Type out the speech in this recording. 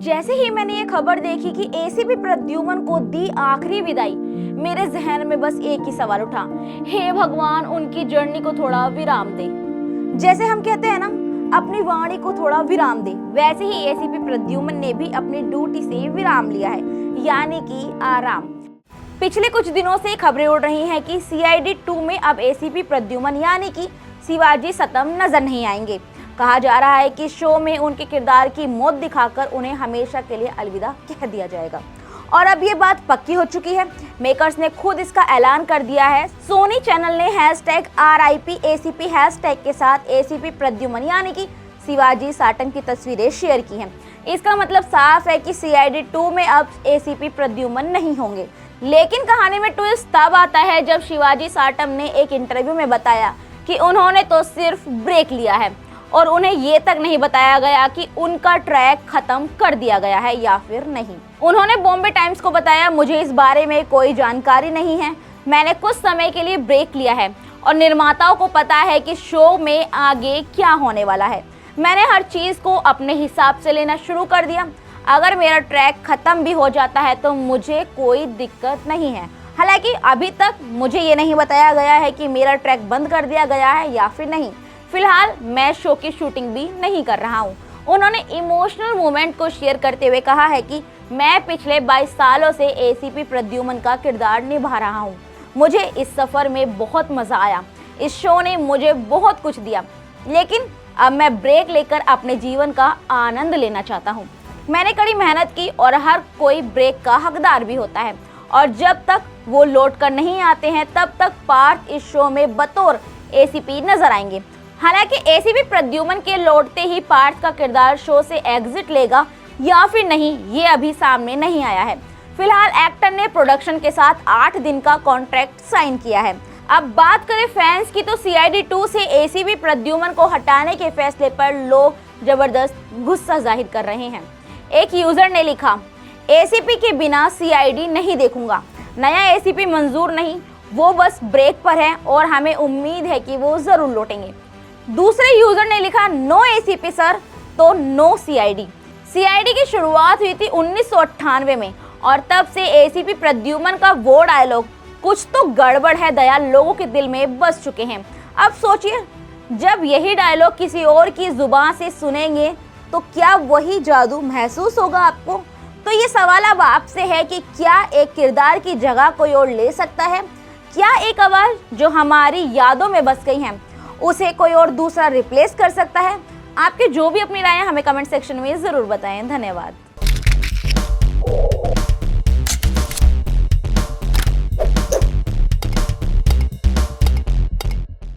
जैसे ही मैंने ये खबर देखी कि एसीपी प्रद्युमन को दी आखिरी विदाई, मेरे जहन में बस एक ही सवाल उठा, हे भगवान उनकी जर्नी को थोड़ा विराम दे। जैसे हम कहते हैं ना, अपनी वाणी को थोड़ा विराम दे, वैसे ही एसीपी प्रद्युमन ने भी अपनी ड्यूटी से विराम लिया है, यानी कि आराम। पिछले कुछ दिनों से खबरें उड़ रही हैं कि सीआईडी 2 में अब एसीपी प्रद्युमन यानी कि शिवाजी सतम नजर नहीं आएंगे। कहा जा रहा है कि शो में उनके किरदार की मौत दिखाकर उन्हें हमेशा के लिए अलविदा कह दिया जाएगा। और अब ये बात पक्की हो चुकी है, मेकर्स ने खुद इसका ऐलान कर दिया है। सोनी चैनल ने #RIP ACP हैशटैग के साथ एसीपी प्रद्युमन यानी कि शिवाजी साटम की तस्वीरें शेयर की हैं। इसका मतलब साफ है कि सीआईडी 2 में अब एसीपी प्रद्युमन नहीं होंगे। लेकिन कहानी में ट्विस्ट तब आता है जब शिवाजी साटम ने एक इंटरव्यू में बताया कि उन्होंने तो सिर्फ ब्रेक लिया है और उन्हें ये तक नहीं बताया गया कि उनका ट्रैक खत्म कर दिया गया है या फिर नहीं। उन्होंने बॉम्बे टाइम्स को बताया, मुझे इस बारे में कोई जानकारी नहीं है, मैंने कुछ समय के लिए ब्रेक लिया है और निर्माताओं को पता है कि शो में आगे क्या होने वाला है। मैंने हर चीज़ को अपने हिसाब से लेना शुरू कर दिया। अगर मेरा ट्रैक खत्म भी हो जाता है तो मुझे कोई दिक्कत नहीं है। हालांकि अभी तक मुझे ये नहीं बताया गया है कि मेरा ट्रैक बंद कर दिया गया है या फिर नहीं। फिलहाल मैं शो की शूटिंग भी नहीं कर रहा हूँ। उन्होंने इमोशनल मोमेंट को शेयर करते हुए कहा है कि मैं पिछले 22 सालों से एसीपी प्रद्युमन का किरदार निभा रहा हूँ। मुझे इस सफ़र में बहुत मज़ा आया, इस शो ने मुझे बहुत कुछ दिया, लेकिन अब मैं ब्रेक लेकर अपने जीवन का आनंद लेना चाहता हूँ। मैंने कड़ी मेहनत की और हर कोई ब्रेक का हकदार भी होता है और जब तक वो लौट कर नहीं आते हैं तब तक पार्थ इस शो में बतौर एसीपी नजर आएंगे। हालांकि एसीपी प्रद्युमन के लौटते ही पार्थ का किरदार शो से एग्जिट लेगा या फिर नहीं, ये अभी सामने नहीं आया है। फिलहाल एक्टर ने प्रोडक्शन के साथ 8 दिन का कॉन्ट्रैक्ट साइन किया है। अब बात करें फैंस की तो सीआईडी 2 से एसीपी प्रद्युमन को हटाने के फैसले पर लोग जबरदस्त गुस्सा जाहिर कर रहे हैं। एक यूजर ने लिखा, एसीपी के बिना सीआईडी नहीं देखूंगा, नया एसीपी मंजूर नहीं, वो बस ब्रेक पर है और हमें उम्मीद है कि वो जरूर लौटेंगे। दूसरे यूजर ने लिखा, नो एसीपी सर तो नो सीआईडी। सीआईडी की शुरुआत हुई थी 1998 में और तब से एसीपी प्रद्युमन का वो डायलॉग कुछ तो गड़बड़ है दया लोगों के दिल में बस चुके हैं। अब सोचिए, जब यही डायलॉग किसी और की जुबान से सुनेंगे तो क्या वही जादू महसूस होगा आपको? तो ये सवाल अब आपसे है कि क्या एक किरदार की जगह कोई और ले सकता है? क्या एक आवाज़ जो हमारी यादों में बस गई है उसे कोई और दूसरा रिप्लेस कर सकता है? आपके जो भी अपनी राय हमें कमेंट सेक्शन में ज़रूर बताएं। धन्यवाद।